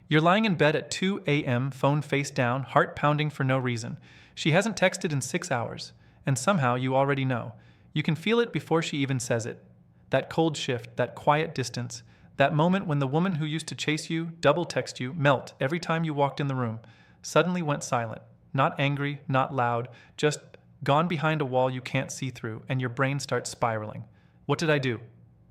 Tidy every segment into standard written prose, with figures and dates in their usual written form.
You're lying in bed at 2 a.m., phone face down, heart pounding for no reason. She hasn't texted in 6 hours, and somehow you already know. You can feel it before she even says it. That cold shift, that quiet distance, that moment when the woman who used to chase you, double text you, melt every time you walked in the room, suddenly went silent. Not angry, not loud, just gone behind a wall you can't see through, and your brain starts spiraling. What did I do?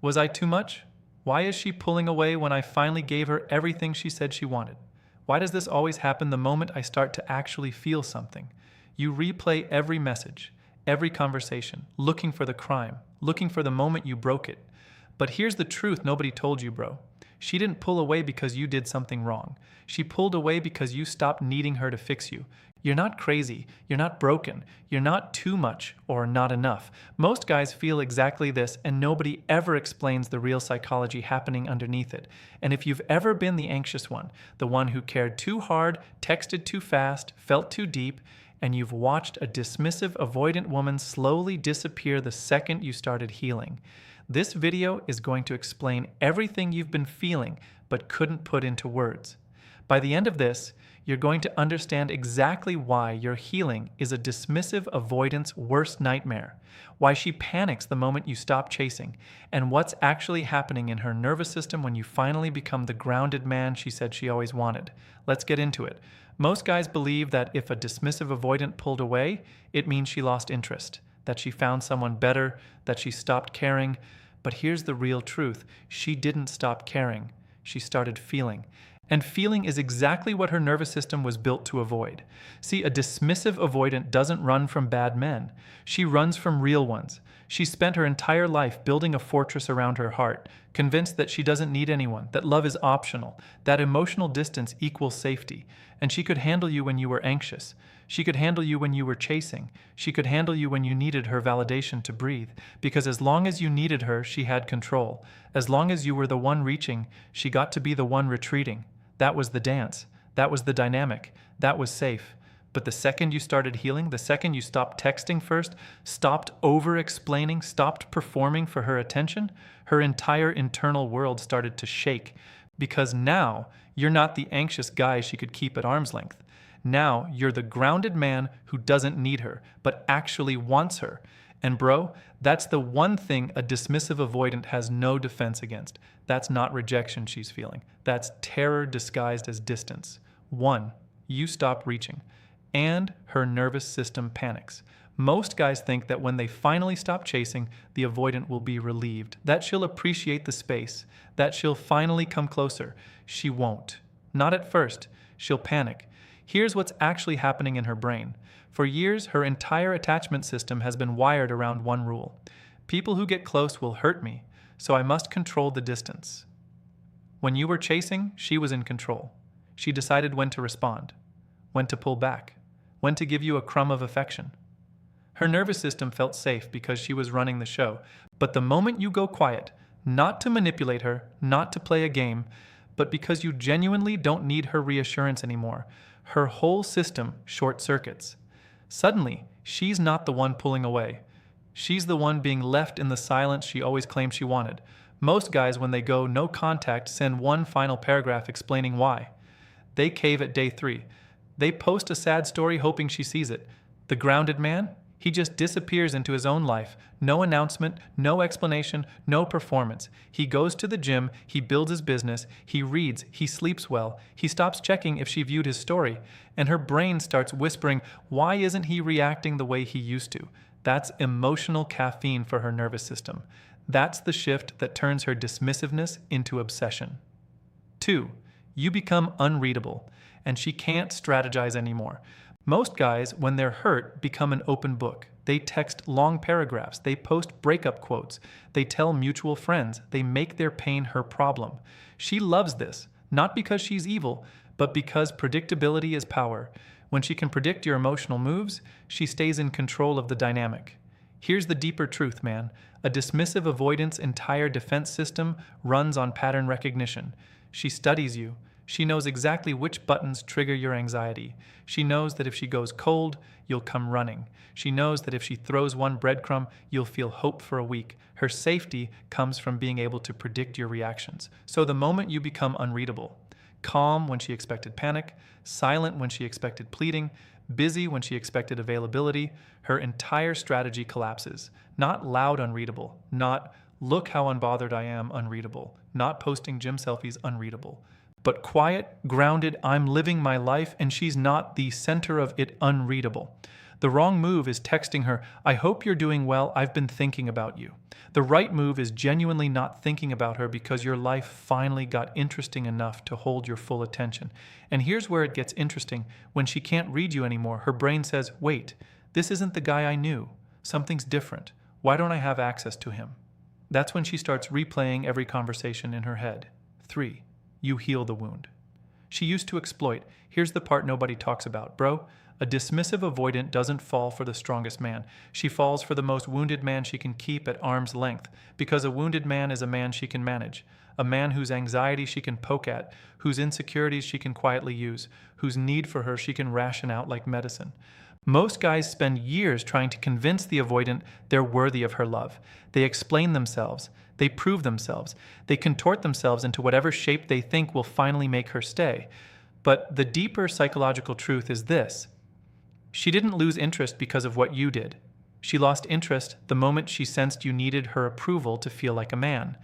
Was I too much? Why is she pulling away when I finally gave her everything she said she wanted? Why does this always happen the moment I start to actually feel something? You replay every message, every conversation, looking for the crime, looking for the moment you broke it. But here's the truth nobody told you, bro. She didn't pull away because you did something wrong. She pulled away because you stopped needing her to fix you. You're not crazy. You're not broken. You're not too much or not enough. Most guys feel exactly this, and nobody ever explains the real psychology happening underneath it. And if you've ever been the anxious one, the one who cared too hard, texted too fast, felt too deep, and you've watched a dismissive, avoidant woman slowly disappear the second you started healing, this video is going to explain everything you've been feeling but couldn't put into words. By the end of this, you're going to understand exactly why your healing is a dismissive avoidant's worst nightmare, why she panics the moment you stop chasing, and what's actually happening in her nervous system when you finally become the grounded man she said she always wanted. Let's get into it. Most guys believe that if a dismissive avoidant pulled away, it means she lost interest, that she found someone better, that she stopped caring. But here's the real truth. She didn't stop caring. She started feeling. And feeling is exactly what her nervous system was built to avoid. See, a dismissive avoidant doesn't run from bad men. She runs from real ones. She spent her entire life building a fortress around her heart, convinced that she doesn't need anyone, that love is optional, that emotional distance equals safety, and she could handle you when you were anxious. She could handle you when you were chasing. She could handle you when you needed her validation to breathe, because as long as you needed her, she had control. As long as you were the one reaching, she got to be the one retreating. That was the dance. That was the dynamic. That was safe. But the second you started healing, the second you stopped texting first, stopped over-explaining, stopped performing for her attention, her entire internal world started to shake. Because now, you're not the anxious guy she could keep at arm's length. Now, you're the grounded man who doesn't need her, but actually wants her. And bro, that's the one thing a dismissive avoidant has no defense against. That's not rejection she's feeling. That's terror disguised as distance. One, you stop reaching. And her nervous system panics. Most guys think that when they finally stop chasing, the avoidant will be relieved, that she'll appreciate the space, that she'll finally come closer. She won't. Not at first. She'll panic. Here's what's actually happening in her brain. For years, her entire attachment system has been wired around one rule. People who get close will hurt me, so I must control the distance. When you were chasing, she was in control. She decided when to respond, when to pull back, when to give you a crumb of affection. Her nervous system felt safe because she was running the show. But the moment you go quiet, not to manipulate her, not to play a game, but because you genuinely don't need her reassurance anymore, her whole system short-circuits. Suddenly, she's not the one pulling away. She's the one being left in the silence she always claimed she wanted. Most guys, when they go no contact, send one final paragraph explaining why. They cave at day 3. They post a sad story hoping she sees it. The grounded man? He just disappears into his own life. No announcement, no explanation, no performance. He goes to the gym, he builds his business, he reads, he sleeps well. He stops checking if she viewed his story. And her brain starts whispering, why isn't he reacting the way he used to? That's emotional caffeine for her nervous system. That's the shift that turns her dismissiveness into obsession. 2. You become unreadable, and she can't strategize anymore. Most guys, when they're hurt, become an open book. They text long paragraphs. They post breakup quotes. They tell mutual friends. They make their pain her problem. She loves this, not because she's evil, but because predictability is power. When she can predict your emotional moves, she stays in control of the dynamic. Here's the deeper truth, man. A dismissive avoidant's entire defense system runs on pattern recognition. She studies you. She knows exactly which buttons trigger your anxiety. She knows that if she goes cold, you'll come running. She knows that if she throws one breadcrumb, you'll feel hope for a week. Her safety comes from being able to predict your reactions. So the moment you become unreadable, Calm when she expected panic, silent when she expected pleading, busy when she expected availability. Her entire strategy collapses. Not loud unreadable, not look how unbothered I am unreadable, not posting gym selfies unreadable, but quiet, grounded, I'm living my life and she's not the center of it unreadable. The wrong move is texting her, I hope you're doing well, I've been thinking about you. The right move is genuinely not thinking about her because your life finally got interesting enough to hold your full attention. And here's where it gets interesting. When she can't read you anymore, her brain says, wait, this isn't the guy I knew. Something's different. Why don't I have access to him? That's when she starts replaying every conversation in her head. 3. You heal the wound. She used to exploit. Here's the part nobody talks about, bro. A dismissive avoidant doesn't fall for the strongest man. She falls for the most wounded man she can keep at arm's length, because a wounded man is a man she can manage, a man whose anxiety she can poke at, whose insecurities she can quietly use, whose need for her she can ration out like medicine. Most guys spend years trying to convince the avoidant they're worthy of her love. They explain themselves. They prove themselves. They contort themselves into whatever shape they think will finally make her stay. But the deeper psychological truth is this. She didn't lose interest because of what you did. She lost interest the moment she sensed you needed her approval to feel like a man.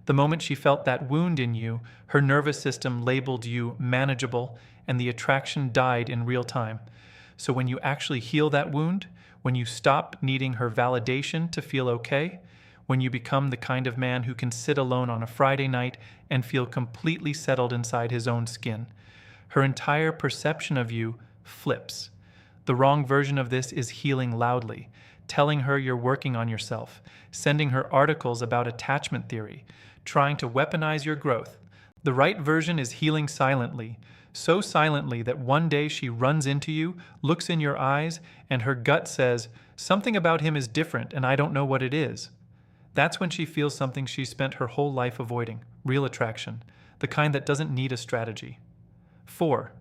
The moment she felt that wound in you, her nervous system labeled you manageable, and the attraction died in real time. So when you actually heal that wound, when you stop needing her validation to feel okay, when you become the kind of man who can sit alone on a Friday night and feel completely settled inside his own skin, her entire perception of you flips. The wrong version of this is healing loudly, telling her you're working on yourself, sending her articles about attachment theory, trying to weaponize your growth. The right version is healing silently, so silently that one day she runs into you, looks in your eyes, and her gut says, something about him is different and I don't know what it is. That's when she feels something she spent her whole life avoiding, real attraction, the kind that doesn't need a strategy. 4.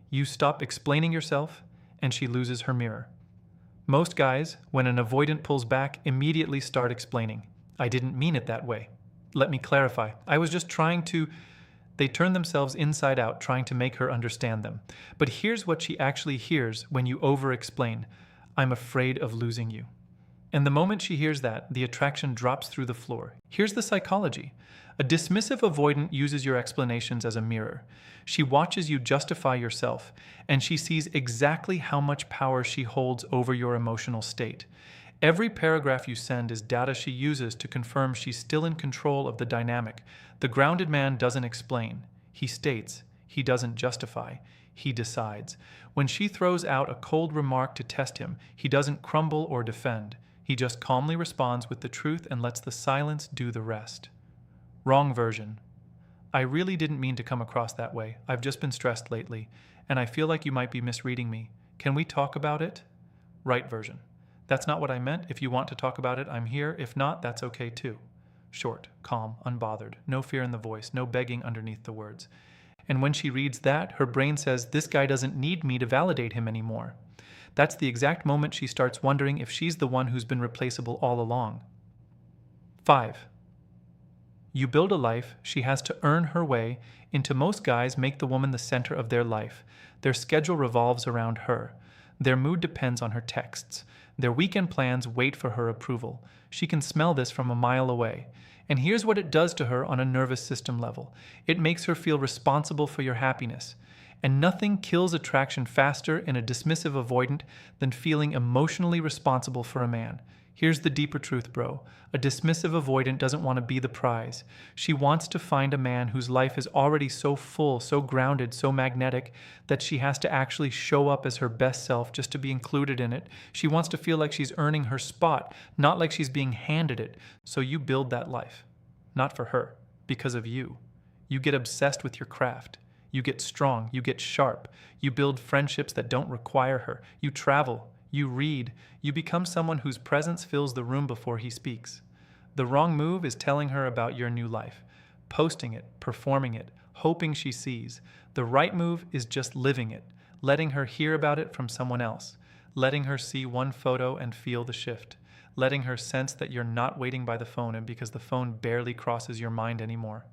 You stop explaining yourself, and she loses her mirror. Most guys, when an avoidant pulls back, immediately start explaining. I didn't mean it that way. Let me clarify. I was just trying to... They turn themselves inside out, trying to make her understand them. But here's what she actually hears when you over-explain. I'm afraid of losing you. And the moment she hears that, the attraction drops through the floor. Here's the psychology. A dismissive avoidant uses your explanations as a mirror. She watches you justify yourself, and she sees exactly how much power she holds over your emotional state. Every paragraph you send is data she uses to confirm she's still in control of the dynamic. The grounded man doesn't explain. He states. He doesn't justify. He decides. When she throws out a cold remark to test him, he doesn't crumble or defend. He just calmly responds with the truth and lets the silence do the rest. Wrong version. I really didn't mean to come across that way. I've just been stressed lately, and I feel like you might be misreading me. Can we talk about it? Right version. That's not what I meant. If you want to talk about it, I'm here. If not, that's okay too. Short, calm, unbothered, no fear in the voice, no begging underneath the words. And when she reads that, her brain says, this guy doesn't need me to validate him anymore. That's the exact moment she starts wondering if she's the one who's been replaceable all along. 5. You build a life she has to earn her way into. Most guys make the woman the center of their life. Their schedule revolves around her. Their mood depends on her texts. Their weekend plans wait for her approval. She can smell this from a mile away. And here's what it does to her on a nervous system level. It makes her feel responsible for your happiness. And nothing kills attraction faster in a dismissive avoidant than feeling emotionally responsible for a man. Here's the deeper truth, bro. A dismissive avoidant doesn't want to be the prize. She wants to find a man whose life is already so full, so grounded, so magnetic, that she has to actually show up as her best self just to be included in it. She wants to feel like she's earning her spot, not like she's being handed it. So you build that life. Not for her, because of you. You get obsessed with your craft. You get strong. You get sharp. You build friendships that don't require her. You travel. You read. You become someone whose presence fills the room before he speaks. The wrong move is telling her about your new life, posting it, performing it, hoping she sees. The right move is just living it, letting her hear about it from someone else, letting her see one photo and feel the shift, letting her sense that you're not waiting by the phone and because the phone barely crosses your mind anymore.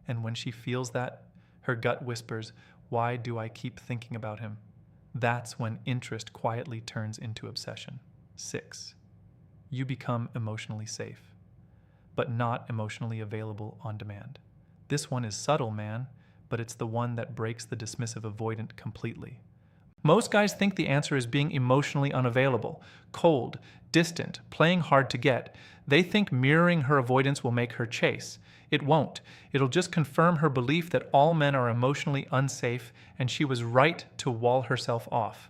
And when she feels that, Her gut whispers, "Why do I keep thinking about him?" That's when interest quietly turns into obsession. 6. You become emotionally safe, but not emotionally available on demand. This one is subtle, man, but it's the one that breaks the dismissive avoidant completely. Most guys think the answer is being emotionally unavailable, cold, distant, playing hard to get. They think mirroring her avoidance will make her chase. It won't. It'll just confirm her belief that all men are emotionally unsafe and she was right to wall herself off.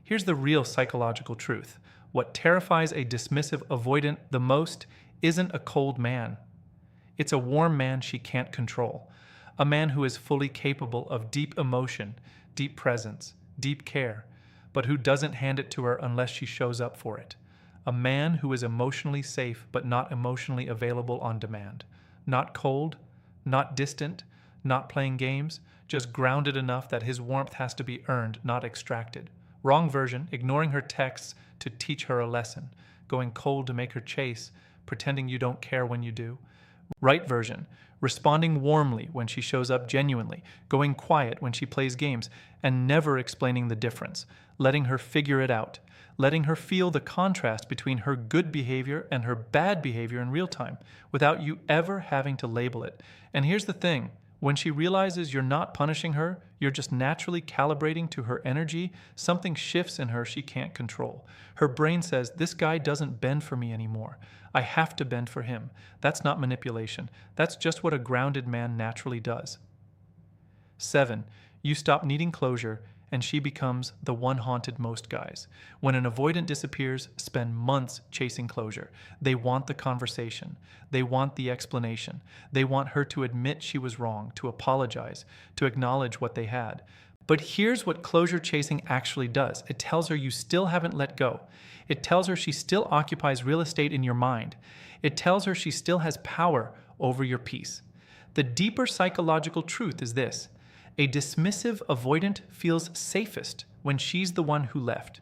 Here's the real psychological truth. What terrifies a dismissive avoidant the most isn't a cold man. It's a warm man she can't control. A man who is fully capable of deep emotion, deep presence, deep care, but who doesn't hand it to her unless she shows up for it. A man who is emotionally safe but not emotionally available on demand. Not cold, not distant, not playing games, just grounded enough that his warmth has to be earned, not extracted. Wrong version, ignoring her texts to teach her a lesson, going cold to make her chase, pretending you don't care when you do. Right version, responding warmly when she shows up genuinely, going quiet when she plays games, and never explaining the difference, letting her figure it out, letting her feel the contrast between her good behavior and her bad behavior in real time, without you ever having to label it. And here's the thing, when she realizes you're not punishing her, you're just naturally calibrating to her energy, something shifts in her she can't control. Her brain says, this guy doesn't bend for me anymore. I have to bend for him. That's not manipulation. That's just what a grounded man naturally does. 7. You stop needing closure and she becomes the one haunted most guys. When an avoidant disappears, spend months chasing closure. They want the conversation. They want the explanation. They want her to admit she was wrong, to apologize, to acknowledge what they had. But here's what closure chasing actually does. It tells her you still haven't let go. It tells her she still occupies real estate in your mind. It tells her she still has power over your peace. The deeper psychological truth is this. A dismissive avoidant feels safest when she's the one who left.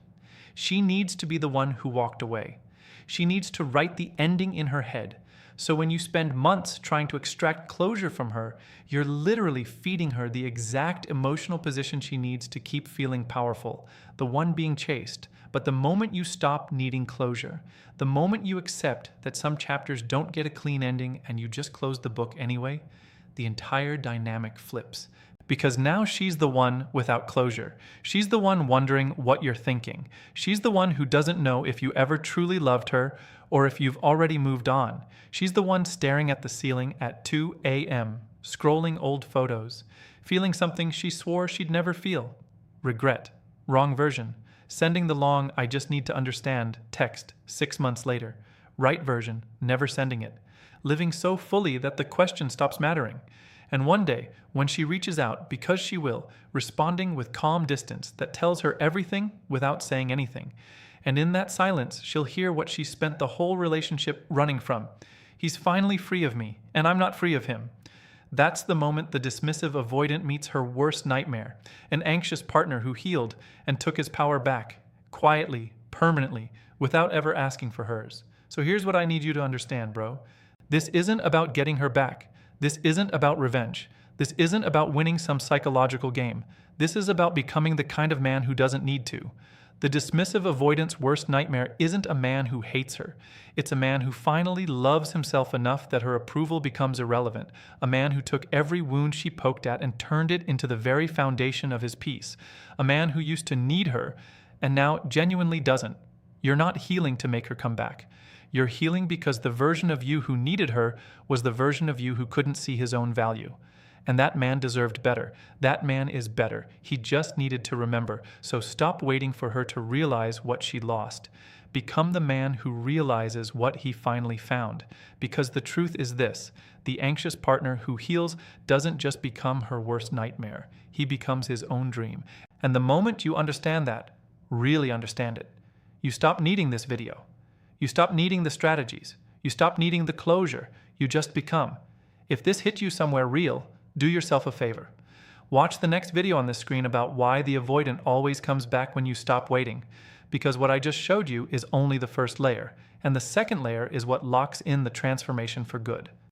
She needs to be the one who walked away. She needs to write the ending in her head. So when you spend months trying to extract closure from her, you're literally feeding her the exact emotional position she needs to keep feeling powerful, the one being chased. But the moment you stop needing closure, the moment you accept that some chapters don't get a clean ending and you just close the book anyway, the entire dynamic flips. Because now she's the one without closure. She's the one wondering what you're thinking. She's the one who doesn't know if you ever truly loved her or if you've already moved on. She's the one staring at the ceiling at 2 a.m., scrolling old photos, feeling something she swore she'd never feel. Regret. Wrong version. Sending the long, "I just need to understand" text 6 months later. Right version. Never sending it. Living so fully that the question stops mattering. And one day, when she reaches out, because she will, responding with calm distance that tells her everything without saying anything. And in that silence, she'll hear what she spent the whole relationship running from. He's finally free of me, and I'm not free of him. That's the moment the dismissive avoidant meets her worst nightmare, an anxious partner who healed and took his power back, quietly, permanently, without ever asking for hers. So here's what I need you to understand, bro. This isn't about getting her back. This isn't about revenge. This isn't about winning some psychological game. This is about becoming the kind of man who doesn't need to. The dismissive avoidant's worst nightmare isn't a man who hates her. It's a man who finally loves himself enough that her approval becomes irrelevant. A man who took every wound she poked at and turned it into the very foundation of his peace. A man who used to need her and now genuinely doesn't. You're not healing to make her come back. You're healing because the version of you who needed her was the version of you who couldn't see his own value. And that man deserved better. That man is better. He just needed to remember. So stop waiting for her to realize what she lost. Become the man who realizes what he finally found. Because the truth is this, the anxious partner who heals doesn't just become her worst nightmare. He becomes his own dream. And the moment you understand that, really understand it, you stop needing this video. You stop needing the strategies. You stop needing the closure. You just become. If this hit you somewhere real, do yourself a favor. Watch the next video on this screen about why the avoidant always comes back when you stop waiting. Because what I just showed you is only the first layer. And the second layer is what locks in the transformation for good.